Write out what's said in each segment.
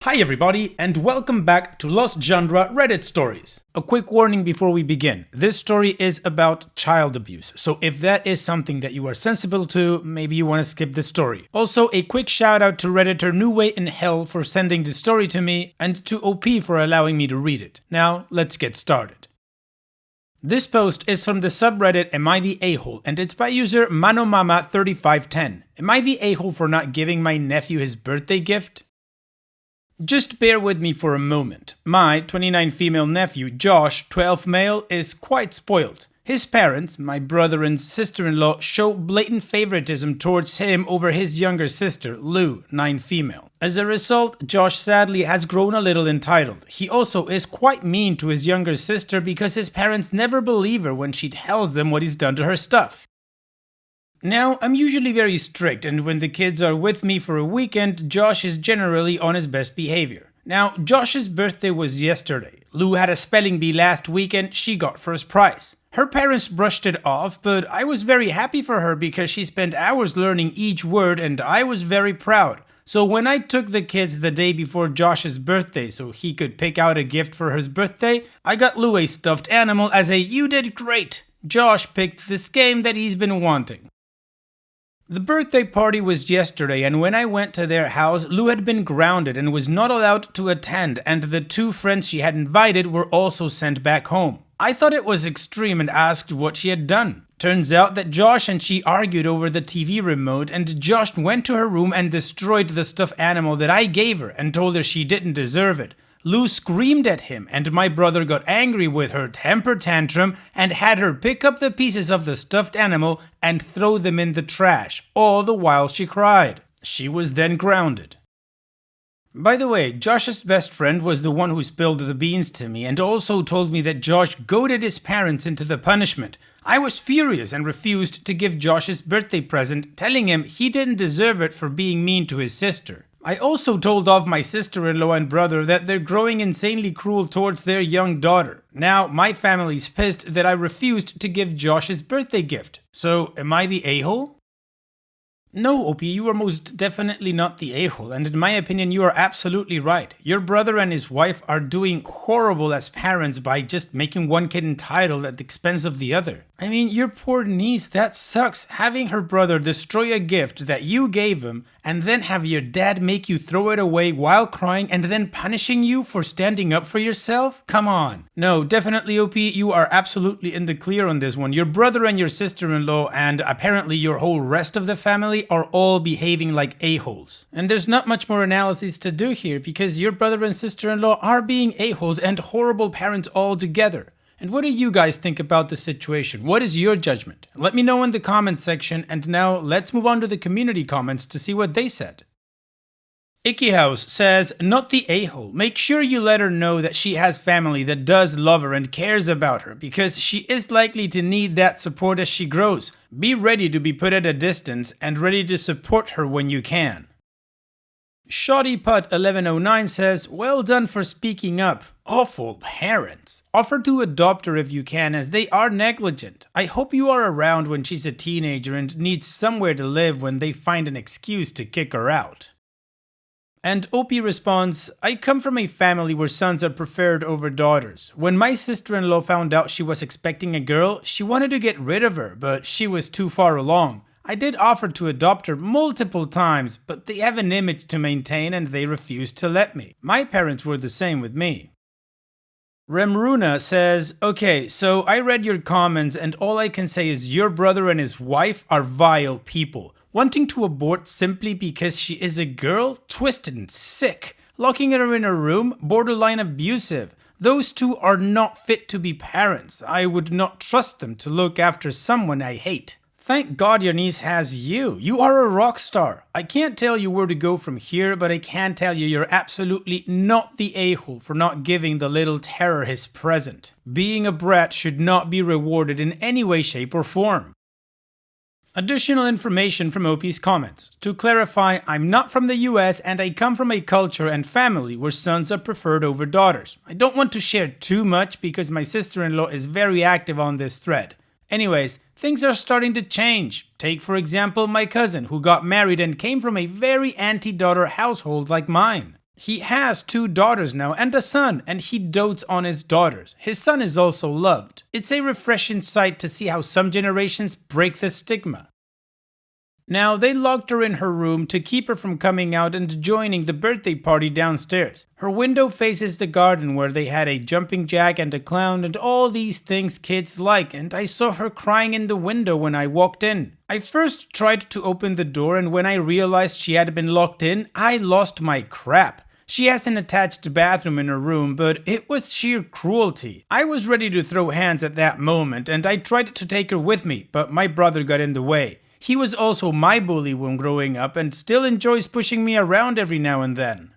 Hi everybody, and welcome back to Lost Genre Reddit Stories. A quick warning before we begin. This story is about child abuse, so if that is something that you are sensible to, maybe you want to skip the story. Also, a quick shout out to Redditor New Way in Hell for sending the story to me, and to OP for allowing me to read it. Now, let's get started. This post is from the subreddit Am I the A-hole, and it's by user Manomama3510. Am I the a-hole for not giving my nephew his birthday gift? Just bear with me for a moment. My 29 female nephew, Josh, 12 male, is quite spoiled. His parents, my brother and sister-in-law, show blatant favoritism towards him over his younger sister, Lou, 9 female. As a result, Josh sadly has grown a little entitled. He also is quite mean to his younger sister because his parents never believe her when she tells them what he's done to her stuff. Now, I'm usually very strict, and when the kids are with me for a weekend, Josh is generally on his best behavior. Now, Josh's birthday was yesterday. Lou had a spelling bee last weekend, she got first prize. Her parents brushed it off, but I was very happy for her because she spent hours learning each word and I was very proud. So when I took the kids the day before Josh's birthday so he could pick out a gift for his birthday, I got Lou a stuffed animal as a "you did great." Josh picked this game that he's been wanting. The birthday party was yesterday, and when I went to their house, Lou had been grounded and was not allowed to attend, and the 2 friends she had invited were also sent back home. I thought it was extreme and asked what she had done. Turns out that Josh and she argued over the TV remote, and Josh went to her room and destroyed the stuffed animal that I gave her and told her she didn't deserve it. Lou screamed at him, and my brother got angry with her temper tantrum and had her pick up the pieces of the stuffed animal and throw them in the trash, all the while she cried. She was then grounded. By the way, Josh's best friend was the one who spilled the beans to me and also told me that Josh goaded his parents into the punishment. I was furious and refused to give Josh's birthday present, telling him he didn't deserve it for being mean to his sister. I also told off my sister-in-law and brother that they're growing insanely cruel towards their young daughter. Now, my family's pissed that I refused to give Josh's birthday gift. So, am I the a-hole? No, OP, you are most definitely not the a-hole, and in my opinion you are absolutely right. Your brother and his wife are doing horrible as parents by just making one kid entitled at the expense of the other. I mean, your poor niece, that sucks, having her brother destroy a gift that you gave him and then have your dad make you throw it away while crying and then punishing you for standing up for yourself? Come on. No, definitely OP, you are absolutely in the clear on this one. Your brother and your sister-in-law and apparently your whole rest of the family are all behaving like a-holes. And there's not much more analysis to do here because your brother and sister-in-law are being a-holes and horrible parents altogether. And what do you guys think about the situation? What is your judgment? Let me know in the comment section, and now let's move on to the community comments to see what they said. Icky House says, not the a-hole. Make sure you let her know that she has family that does love her and cares about her, because she is likely to need that support as she grows. Be ready to be put at a distance and ready to support her when you can. ShoddyPut1109 says, well done for speaking up. Awful parents. Offer to adopt her if you can, as they are negligent. I hope you are around when she's a teenager and needs somewhere to live when they find an excuse to kick her out. And OP responds, I come from a family where sons are preferred over daughters. When my sister-in-law found out she was expecting a girl, she wanted to get rid of her, but she was too far along. I did offer to adopt her multiple times, but they have an image to maintain and they refused to let me. My parents were the same with me. Remruna says, okay, so I read your comments and all I can say is your brother and his wife are vile people. Wanting to abort simply because she is a girl? Twisted and sick. Locking her in a room? Borderline abusive. Those two are not fit to be parents. I would not trust them to look after someone I hate. Thank God your niece has you. You are a rock star. I can't tell you where to go from here, but I can tell you you're absolutely not the a-hole for not giving the little terror his present. Being a brat should not be rewarded in any way, shape, or form. Additional information from OP's comments. To clarify, I'm not from the US and I come from a culture and family where sons are preferred over daughters. I don't want to share too much because my sister-in-law is very active on this thread. Anyways, things are starting to change. Take for example my cousin who got married and came from a very anti-daughter household like mine. He has 2 daughters now and a son, and he dotes on his daughters. His son is also loved. It's a refreshing sight to see how some generations break the stigma. Now, they locked her in her room to keep her from coming out and joining the birthday party downstairs. Her window faces the garden where they had a jumping jack and a clown and all these things kids like, and I saw her crying in the window when I walked in. I first tried to open the door, and when I realized she had been locked in, I lost my crap. She has an attached bathroom in her room, but it was sheer cruelty. I was ready to throw hands at that moment, and I tried to take her with me, but my brother got in the way. He was also my bully when growing up and still enjoys pushing me around every now and then.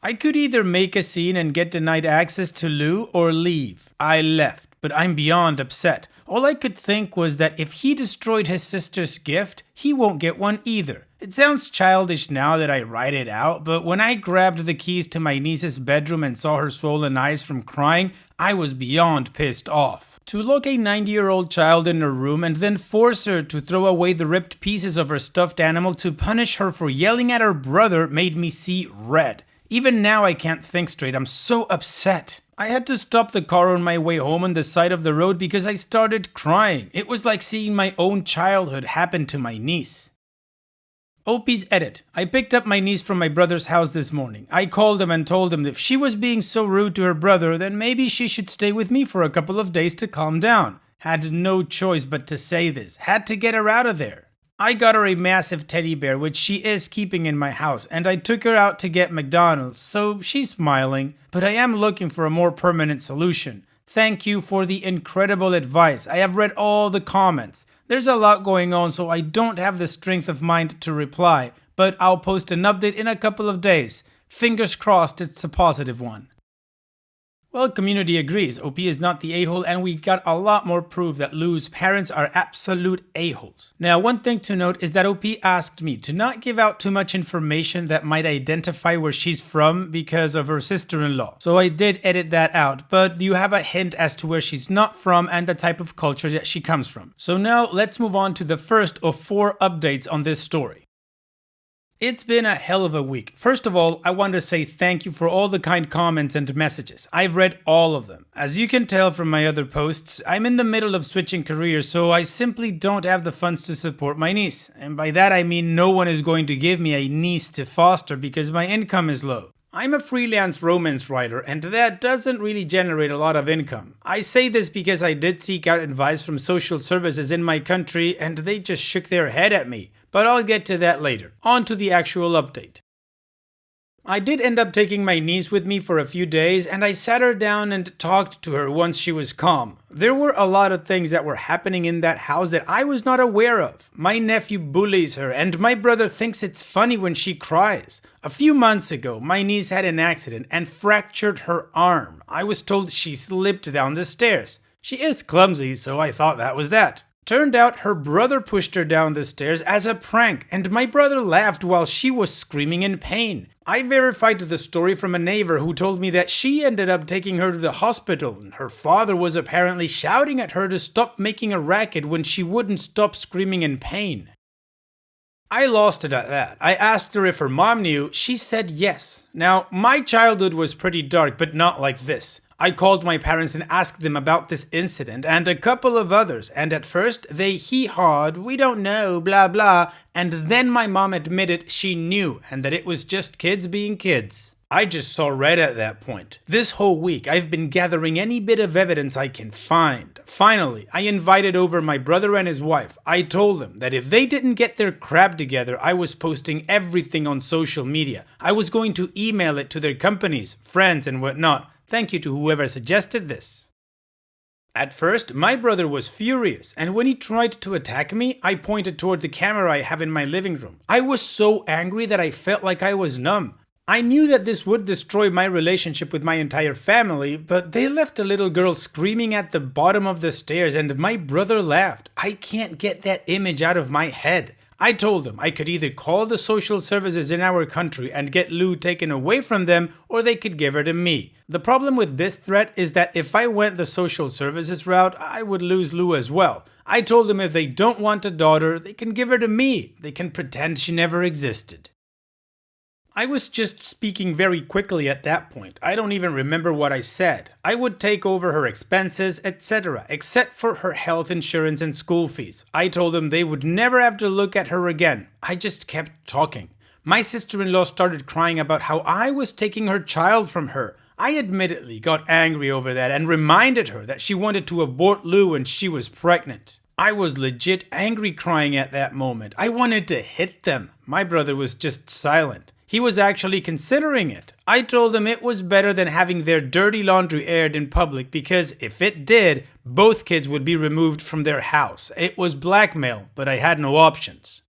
I could either make a scene and get denied access to Lou or leave. I left, but I'm beyond upset. All I could think was that if he destroyed his sister's gift, he won't get one either. It sounds childish now that I write it out, but when I grabbed the keys to my niece's bedroom and saw her swollen eyes from crying, I was beyond pissed off. To lock a 90-year-old child in her room and then force her to throw away the ripped pieces of her stuffed animal to punish her for yelling at her brother made me see red. Even now I can't think straight, I'm so upset. I had to stop the car on my way home on the side of the road because I started crying. It was like seeing my own childhood happen to my niece. OP's edit. I picked up my niece from my brother's house this morning. I called him and told him that if she was being so rude to her brother, then maybe she should stay with me for a couple of days to calm down. Had no choice but to say this. Had to get her out of there. I got her a massive teddy bear, which she is keeping in my house, and I took her out to get McDonald's, so she's smiling. But I am looking for a more permanent solution. Thank you for the incredible advice. I have read all the comments. There's a lot going on, so I don't have the strength of mind to reply, but I'll post an update in a couple of days. Fingers crossed it's a positive one. Well, community agrees. OP is not the a-hole, and we got a lot more proof that Lou's parents are absolute a-holes. Now, one thing to note is that OP asked me to not give out too much information that might identify where she's from because of her sister-in-law. So I did edit that out, but you have a hint as to where she's not from and the type of culture that she comes from. So now let's move on to the first of 4 updates on this story. It's been a hell of a week. First of all, I want to say thank you for all the kind comments and messages. I've read all of them. As you can tell from my other posts, I'm in the middle of switching careers, so I simply don't have the funds to support my niece. And by that I mean no one is going to give me a niece to foster because my income is low. I'm a freelance romance writer, and that doesn't really generate a lot of income. I say this because I did seek out advice from social services in my country, and they just shook their head at me. But I'll get to that later. On to the actual update. I did end up taking my niece with me for a few days, and I sat her down and talked to her once she was calm. There were a lot of things that were happening in that house that I was not aware of. My nephew bullies her, and my brother thinks it's funny when she cries. A few months ago, my niece had an accident and fractured her arm. I was told she slipped down the stairs. She is clumsy, so I thought that was that. Turned out her brother pushed her down the stairs as a prank, and my brother laughed while she was screaming in pain. I verified the story from a neighbor who told me that she ended up taking her to the hospital, and her father was apparently shouting at her to stop making a racket when she wouldn't stop screaming in pain. I lost it at that. I asked her if her mom knew. She said yes. Now, my childhood was pretty dark, but not like this. I called my parents and asked them about this incident and a couple of others, and at first they hee-hawed, "We don't know, blah blah," and then my mom admitted she knew and that it was just kids being kids. I just saw red at that point. This whole week I've been gathering any bit of evidence I can find. Finally, I invited over my brother and his wife. I told them that if they didn't get their crap together, I was posting everything on social media. I was going to email it to their companies, friends and whatnot. Thank you to whoever suggested this. At first, my brother was furious, and when he tried to attack me, I pointed toward the camera I have in my living room. I was so angry that I felt like I was numb. I knew that this would destroy my relationship with my entire family, but they left a little girl screaming at the bottom of the stairs and my brother laughed. I can't get that image out of my head. I told them I could either call the social services in our country and get Lou taken away from them, or they could give her to me. The problem with this threat is that if I went the social services route, I would lose Lou as well. I told them if they don't want a daughter, they can give her to me. They can pretend she never existed. I was just speaking very quickly at that point. I don't even remember what I said. I would take over her expenses, etc., except for her health insurance and school fees. I told them they would never have to look at her again. I just kept talking. My sister-in-law started crying about how I was taking her child from her. I admittedly got angry over that and reminded her that she wanted to abort Lou when she was pregnant. I was legit angry crying at that moment. I wanted to hit them. My brother was just silent. He was actually considering it. I told him it was better than having their dirty laundry aired in public because if it did, both kids would be removed from their house. It was blackmail, but I had no options.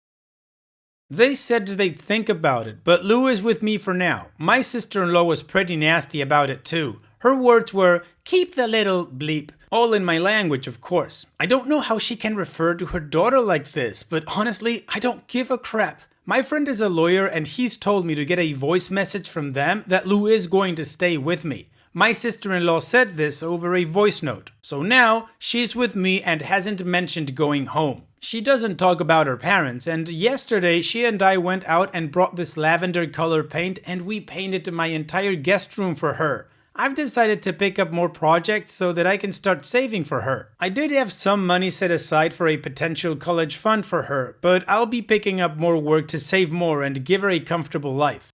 They said they'd think about it, but Lou is with me for now. My sister-in-law was pretty nasty about it too. Her words were, "Keep the little bleep." All in my language, of course. I don't know how she can refer to her daughter like this, but honestly, I don't give a crap. My friend is a lawyer and he's told me to get a voice message from them that Lou is going to stay with me. My sister-in-law said this over a voice note, so now she's with me and hasn't mentioned going home. She doesn't talk about her parents, and yesterday she and I went out and brought this lavender color paint and we painted my entire guest room for her. I've decided to pick up more projects so that I can start saving for her. I did have some money set aside for a potential college fund for her, but I'll be picking up more work to save more and give her a comfortable life.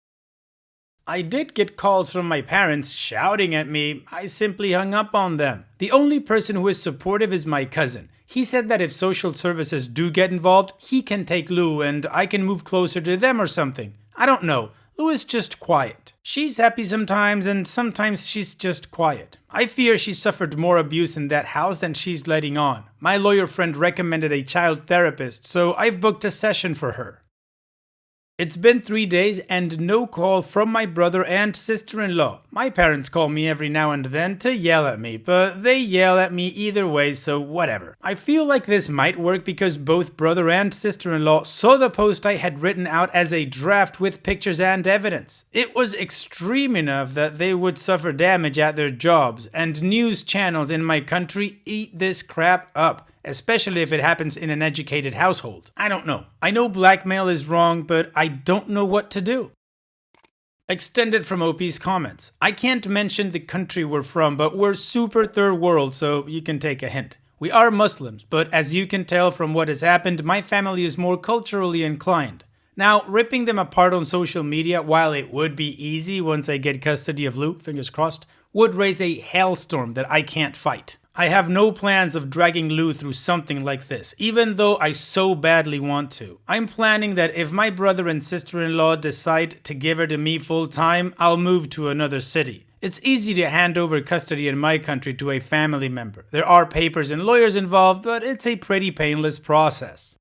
I did get calls from my parents shouting at me. I simply hung up on them. The only person who is supportive is my cousin. He said that if social services do get involved, he can take Lou and I can move closer to them or something. I don't know. Lou is just quiet. She's happy sometimes and sometimes she's just quiet. I fear she suffered more abuse in that house than she's letting on. My lawyer friend recommended a child therapist, so I've booked a session for her. It's been 3 days and no call from my brother and sister-in-law. My parents call me every now and then to yell at me, but they yell at me either way, so whatever. I feel like this might work because both brother and sister-in-law saw the post I had written out as a draft with pictures and evidence. It was extreme enough that they would suffer damage at their jobs, and news channels in my country eat this crap up. Especially if it happens in an educated household. I don't know. I know blackmail is wrong, but I don't know what to do. Extended from OP's comments. I can't mention the country we're from, but we're super third world, so you can take a hint. We are Muslims, but as you can tell from what has happened, my family is more culturally inclined. Now, ripping them apart on social media, while it would be easy once I get custody of Lou, fingers crossed, would raise a hellstorm that I can't fight. I have no plans of dragging Lou through something like this, even though I so badly want to. I'm planning that if my brother and sister-in-law decide to give her to me full time, I'll move to another city. It's easy to hand over custody in my country to a family member. There are papers and lawyers involved, but it's a pretty painless process.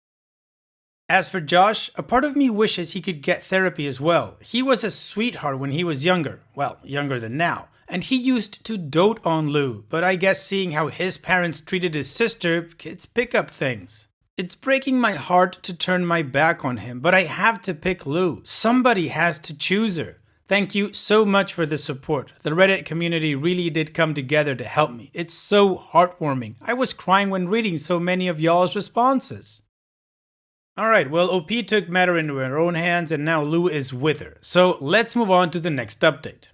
As for Josh, a part of me wishes he could get therapy as well. He was a sweetheart when he was younger. Well, younger than now. And he used to dote on Lou, but I guess seeing how his parents treated his sister, kids pick up things. It's breaking my heart to turn my back on him, but I have to pick Lou. Somebody has to choose her. Thank you so much for the support. The Reddit community really did come together to help me. It's so heartwarming. I was crying when reading so many of y'all's responses. Alright, well, OP took matter into her own hands and now Lou is with her. So let's move on to the next update.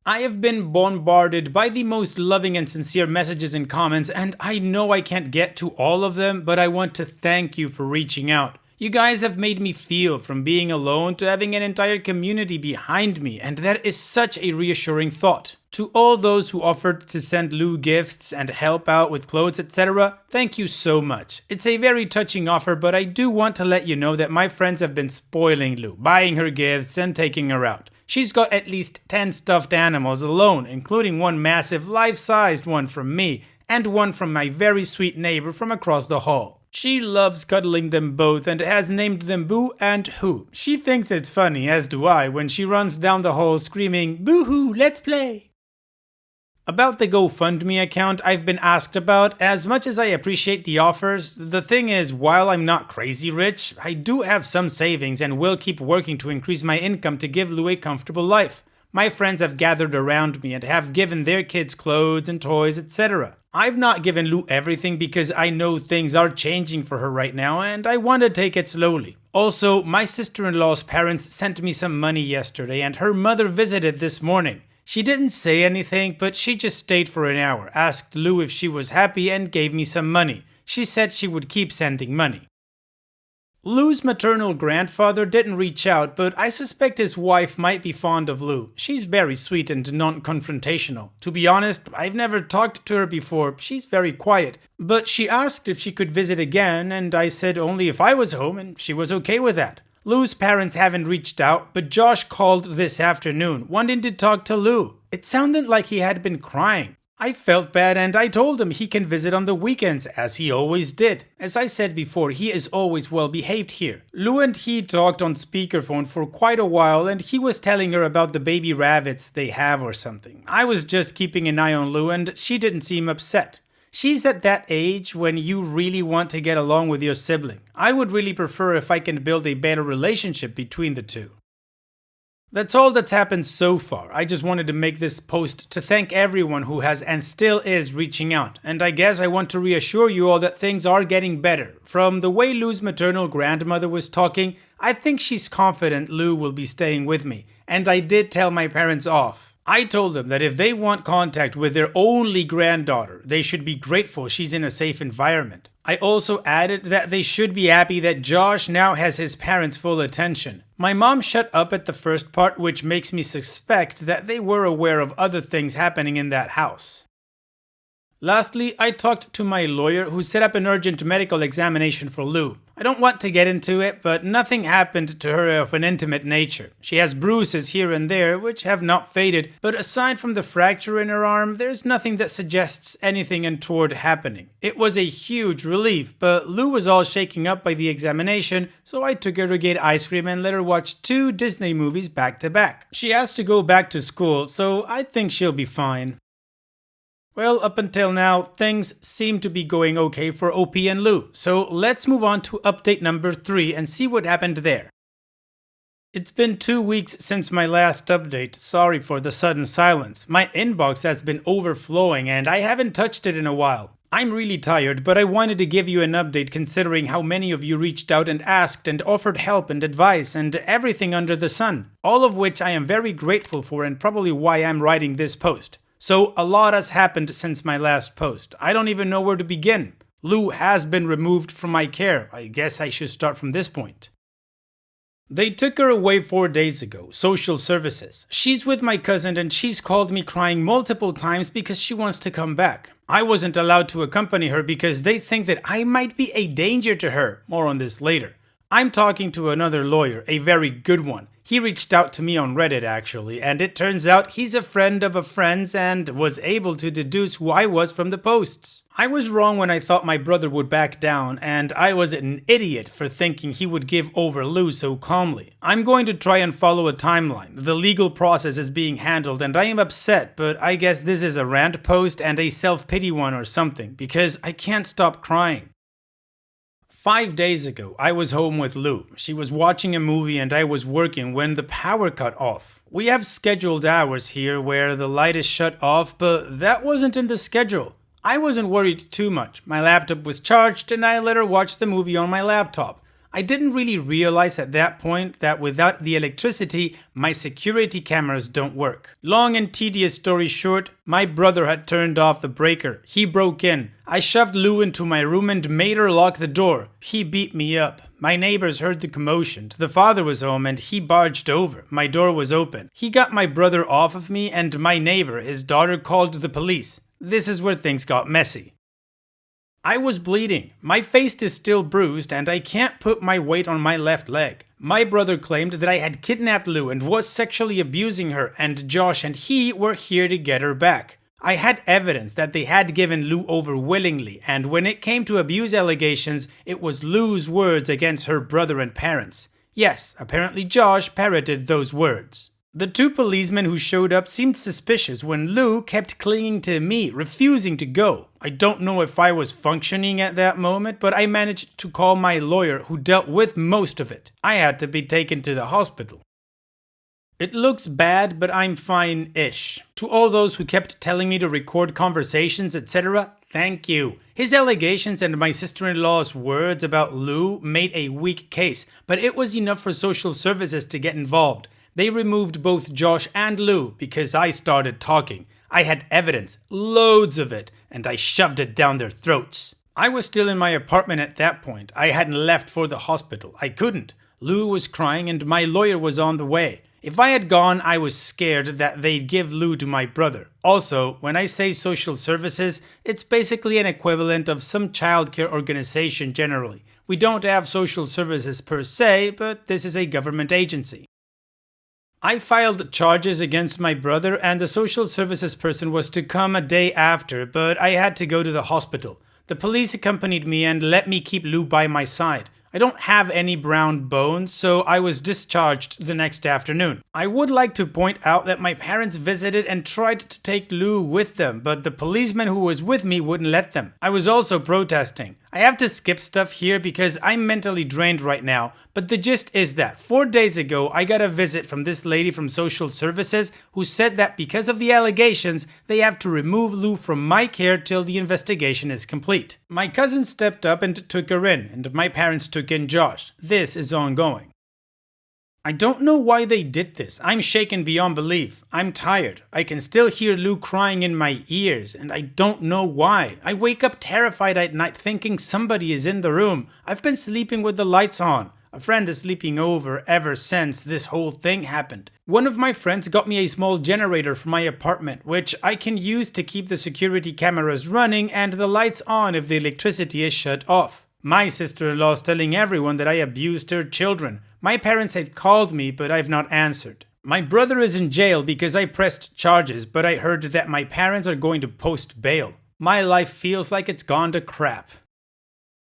I have been bombarded by the most loving and sincere messages and comments, and I know I can't get to all of them, but I want to thank you for reaching out. You guys have made me feel from being alone to having an entire community behind me, and that is such a reassuring thought. To all those who offered to send Lou gifts and help out with clothes, etc., thank you so much. It's a very touching offer, but I do want to let you know that my friends have been spoiling Lou, buying her gifts and taking her out. She's got at least 10 stuffed animals alone, including one massive life-sized one from me, and one from my very sweet neighbor from across the hall. She loves cuddling them both and has named them Boo and Hoo. She thinks it's funny, as do I, when she runs down the hall screaming, "Boo-hoo, let's play!" About the GoFundMe account I've been asked about, as much as I appreciate the offers, the thing is, while I'm not crazy rich, I do have some savings and will keep working to increase my income to give Lou a comfortable life. My friends have gathered around me and have given their kids clothes and toys, etc. I've not given Lou everything because I know things are changing for her right now and I want to take it slowly. Also, my sister-in-law's parents sent me some money yesterday and her mother visited this morning. She didn't say anything, but she just stayed for an hour, asked Lou if she was happy and gave me some money. She said she would keep sending money. Lou's maternal grandfather didn't reach out, but I suspect his wife might be fond of Lou. She's very sweet and non-confrontational. To be honest, I've never talked to her before. She's very quiet. But she asked if she could visit again, and I said only if I was home, and she was okay with that. Lou's parents haven't reached out, but Josh called this afternoon, wanting to talk to Lou. It sounded like he had been crying. I felt bad and I told him he can visit on the weekends, as he always did. As I said before, he is always well behaved here. Lou and he talked on speakerphone for quite a while and he was telling her about the baby rabbits they have or something. I was just keeping an eye on Lou and she didn't seem upset. She's at that age when you really want to get along with your sibling. I would really prefer if I can build a better relationship between the two. That's all that's happened so far. I just wanted to make this post to thank everyone who has and still is reaching out. And I guess I want to reassure you all that things are getting better. From the way Lou's maternal grandmother was talking, I think she's confident Lou will be staying with me. And I did tell my parents off. I told them that if they want contact with their only granddaughter, they should be grateful she's in a safe environment. I also added that they should be happy that Josh now has his parents' full attention. My mom shut up at the first part, which makes me suspect that they were aware of other things happening in that house. Lastly, I talked to my lawyer who set up an urgent medical examination for Lou. I don't want to get into it, but nothing happened to her of an intimate nature. She has bruises here and there, which have not faded, but aside from the fracture in her arm, there's nothing that suggests anything untoward happening. It was a huge relief, but Lou was all shaken up by the examination, so I took her to get ice cream and let her watch 2 Disney movies back to back. She has to go back to school, so I think she'll be fine. Well, up until now, things seem to be going okay for OP and Lou, so let's move on to update number 3 and see what happened there. It's been 2 weeks since my last update, sorry for the sudden silence. My inbox has been overflowing and I haven't touched it in a while. I'm really tired, but I wanted to give you an update considering how many of you reached out and asked and offered help and advice and everything under the sun. All of which I am very grateful for and probably why I'm writing this post. So a lot has happened since my last post. I don't even know where to begin. Lou has been removed from my care. I guess I should start from this point. They took her away 4 days ago, social services. She's with my cousin and she's called me crying multiple times because she wants to come back. I wasn't allowed to accompany her because they think that I might be a danger to her. More on this later. I'm talking to another lawyer, a very good one. He reached out to me on Reddit actually, and it turns out he's a friend of a friend's and was able to deduce who I was from the posts. I was wrong when I thought my brother would back down, and I was an idiot for thinking he would give over Lou so calmly. I'm going to try and follow a timeline. The legal process is being handled and I am upset, but I guess this is a rant post and a self-pity one or something, because I can't stop crying. 5 days ago, I was home with Lou. She was watching a movie and I was working when the power cut off. We have scheduled hours here where the light is shut off, but that wasn't in the schedule. I wasn't worried too much. My laptop was charged and I let her watch the movie on my laptop. I didn't really realize at that point that without the electricity, my security cameras don't work. Long and tedious story short, my brother had turned off the breaker. He broke in. I shoved Lou into my room and made her lock the door. He beat me up. My neighbors heard the commotion. The father was home and he barged over. My door was open. He got my brother off of me and my neighbor, his daughter, called the police. This is where things got messy. I was bleeding. My face is still bruised and I can't put my weight on my left leg. My brother claimed that I had kidnapped Lou and was sexually abusing her, and Josh and he were here to get her back. I had evidence that they had given Lou over willingly, and when it came to abuse allegations, it was Lou's words against her brother and parents. Yes, apparently Josh parroted those words. The 2 policemen who showed up seemed suspicious when Lou kept clinging to me, refusing to go. I don't know if I was functioning at that moment, but I managed to call my lawyer who dealt with most of it. I had to be taken to the hospital. It looks bad, but I'm fine-ish. To all those who kept telling me to record conversations, etc., Thank you. His allegations and my sister-in-law's words about Lou made a weak case, but it was enough for social services to get involved. They removed both Josh and Lou because I started talking. I had evidence, loads of it, and I shoved it down their throats. I was still in my apartment at that point. I hadn't left for the hospital. I couldn't. Lou was crying and my lawyer was on the way. If I had gone, I was scared that they'd give Lou to my brother. Also, when I say social services, it's basically an equivalent of some childcare organization generally. We don't have social services per se, but this is a government agency. I filed charges against my brother and the social services person was to come a day after, but I had to go to the hospital. The police accompanied me and let me keep Lou by my side. I don't have any brown bones, so I was discharged the next afternoon. I would like to point out that my parents visited and tried to take Lou with them, but the policeman who was with me wouldn't let them. I was also protesting. I have to skip stuff here because I'm mentally drained right now, but the gist is that 4 days ago I got a visit from this lady from social services who said that because of the allegations, they have to remove Lou from my care till the investigation is complete. My cousin stepped up and took her in, and my parents took in Josh. This is ongoing. I don't know why they did this. I'm shaken beyond belief. I'm tired. I can still hear Lou crying in my ears, and I don't know why. I wake up terrified at night thinking somebody is in the room. I've been sleeping with the lights on. A friend is sleeping over ever since this whole thing happened. One of my friends got me a small generator for my apartment, which I can use to keep the security cameras running and the lights on if the electricity is shut off. My sister-in-law is telling everyone that I abused her children. My parents had called me, but I've not answered. My brother is in jail because I pressed charges, but I heard that my parents are going to post bail. My life feels like it's gone to crap.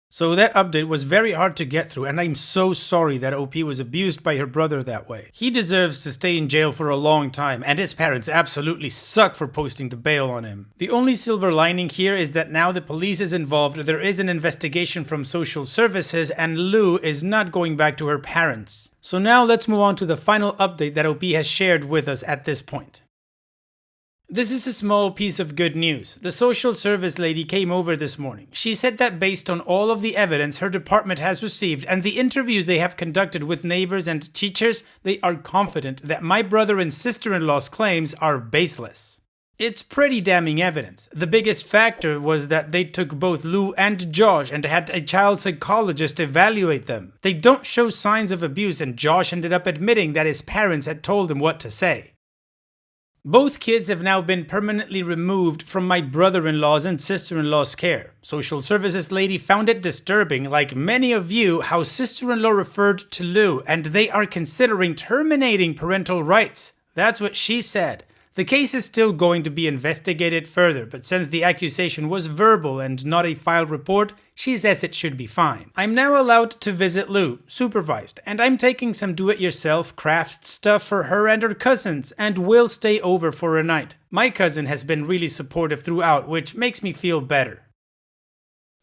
So that update was very hard to get through, and I'm so sorry that OP was abused by her brother that way. He deserves to stay in jail for a long time, and his parents absolutely suck for posting the bail on him. The only silver lining here is that now the police is involved, there is an investigation from social services, and Lou is not going back to her parents. So now let's move on to the final update that OP has shared with us at this point. This is a small piece of good news. The social service lady came over this morning. She said that based on all of the evidence her department has received and the interviews they have conducted with neighbors and teachers, they are confident that my brother and sister-in-law's claims are baseless. It's pretty damning evidence. The biggest factor was that they took both Lou and Josh and had a child psychologist evaluate them. They don't show signs of abuse, and Josh ended up admitting that his parents had told him what to say. Both kids have now been permanently removed from my brother-in-law's and sister-in-law's care. Social services lady found it disturbing, like many of you, how sister-in-law referred to Lou, and they are considering terminating parental rights. That's what she said. The case is still going to be investigated further, but since the accusation was verbal and not a filed report, she says it should be fine. I'm now allowed to visit Lou, supervised, and I'm taking some do-it-yourself craft stuff for her and her cousins, and will stay over for a night. My cousin has been really supportive throughout, which makes me feel better.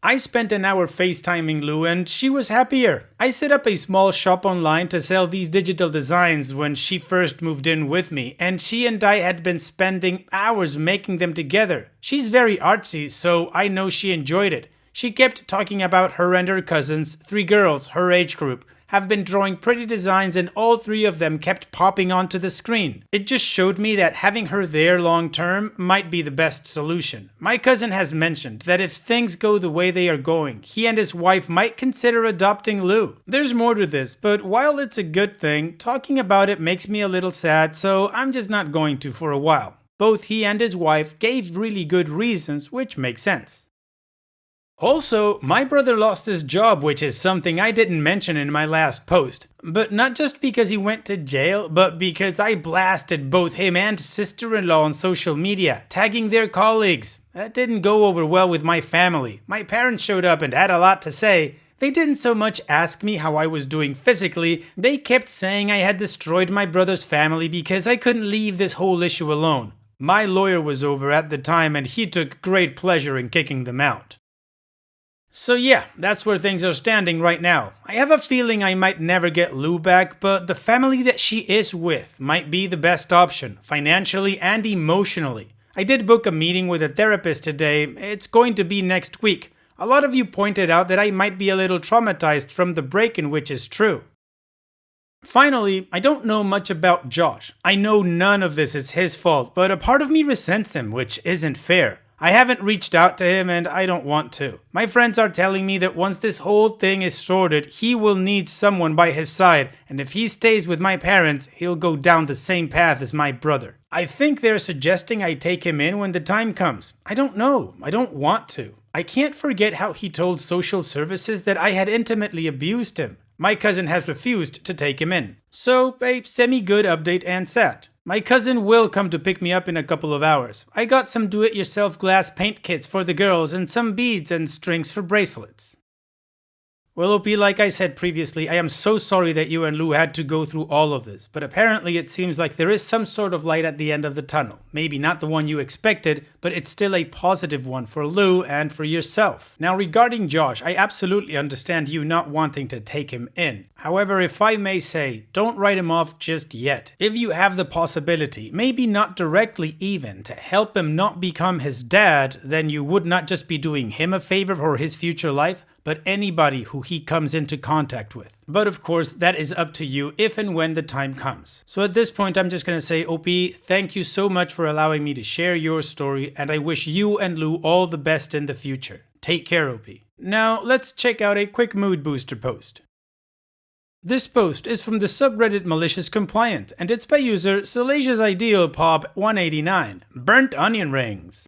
I spent an hour FaceTiming Lou and she was happier. I set up a small shop online to sell these digital designs when she first moved in with me, and she and I had been spending hours making them together. She's very artsy, so I know she enjoyed it. She kept talking about her and her cousins, 3 girls, her age group, have been drawing pretty designs, and all 3 of them kept popping onto the screen. It just showed me that having her there long term might be the best solution. My cousin has mentioned that if things go the way they are going, he and his wife might consider adopting Lou. There's more to this, but while it's a good thing, talking about it makes me a little sad, so I'm just not going to for a while. Both he and his wife gave really good reasons, which makes sense. Also, my brother lost his job, which is something I didn't mention in my last post. But not just because he went to jail, but because I blasted both him and sister-in-law on social media, tagging their colleagues. That didn't go over well with my family. My parents showed up and had a lot to say. They didn't so much ask me how I was doing physically, they kept saying I had destroyed my brother's family because I couldn't leave this whole issue alone. My lawyer was over at the time and he took great pleasure in kicking them out. So yeah, that's where things are standing right now. I have a feeling I might never get Lou back, but the family that she is with might be the best option, financially and emotionally. I did book a meeting with a therapist today. It's going to be next week. A lot of you pointed out that I might be a little traumatized from the break-in, which is true. Finally, I don't know much about Josh. I know none of this is his fault, but a part of me resents him, which isn't fair. I haven't reached out to him and I don't want to. My friends are telling me that once this whole thing is sorted, he will need someone by his side, and if he stays with my parents, he'll go down the same path as my brother. I think they're suggesting I take him in when the time comes. I don't know. I don't want to. I can't forget how he told social services that I had intimately abused him. My cousin has refused to take him in. So, a semi-good update and sad. My cousin will come to pick me up in a couple of hours. I got some do-it-yourself glass paint kits for the girls and some beads and strings for bracelets. Well, OP, like I said previously, I am so sorry that you and Lou had to go through all of this, but apparently it seems like there is some sort of light at the end of the tunnel. Maybe not the one you expected, but it's still a positive one for Lou and for yourself. Now, regarding Josh, I absolutely understand you not wanting to take him in. However, if I may say, don't write him off just yet. If you have the possibility, maybe not directly even, to help him not become his dad, then you would not just be doing him a favor for his future life, but anybody who he comes into contact with. But of course, that is up to you if and when the time comes. So at this point, I'm just gonna say, OP, thank you so much for allowing me to share your story, and I wish you and Lou all the best in the future. Take care, OP. Now, let's check out a quick mood booster post. This post is from the subreddit Malicious Compliant, and it's by user Salasia's Ideal Pop 189, Burnt Onion Rings.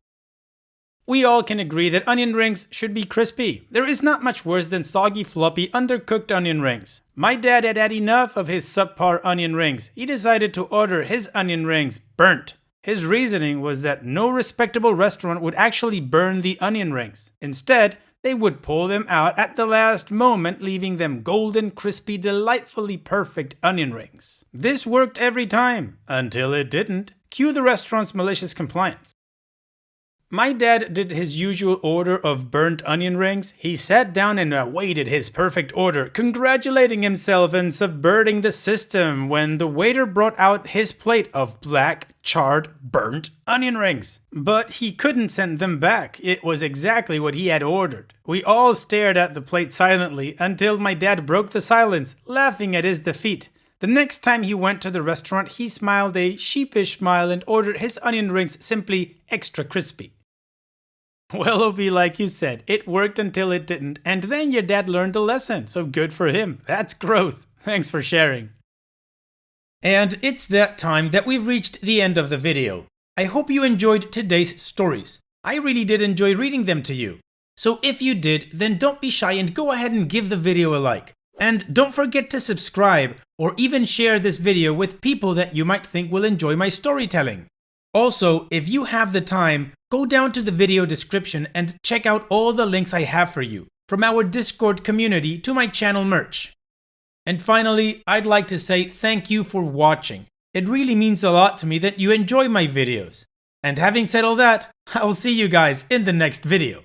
We all can agree that onion rings should be crispy. There is not much worse than soggy, floppy, undercooked onion rings. My dad had had enough of his subpar onion rings. He decided to order his onion rings burnt. His reasoning was that no respectable restaurant would actually burn the onion rings. Instead, they would pull them out at the last moment, leaving them golden, crispy, delightfully perfect onion rings. This worked every time, until it didn't. Cue the restaurant's malicious compliance. My dad did his usual order of burnt onion rings. He sat down and awaited his perfect order, congratulating himself and subverting the system when the waiter brought out his plate of black, charred, burnt onion rings. But he couldn't send them back. It was exactly what he had ordered. We all stared at the plate silently until my dad broke the silence, laughing at his defeat. The next time he went to the restaurant, he smiled a sheepish smile and ordered his onion rings simply extra crispy. Well, OP, like you said, it worked until it didn't, and then your dad learned a lesson, so good for him. That's growth. Thanks for sharing. And it's that time that we've reached the end of the video. I hope you enjoyed today's stories. I really did enjoy reading them to you. So if you did, then don't be shy and go ahead and give the video a like. And don't forget to subscribe, or even share this video with people that you might think will enjoy my storytelling. Also, if you have the time, go down to the video description and check out all the links I have for you, from our Discord community to my channel merch. And finally, I'd like to say thank you for watching. It really means a lot to me that you enjoy my videos. And having said all that, I'll see you guys in the next video.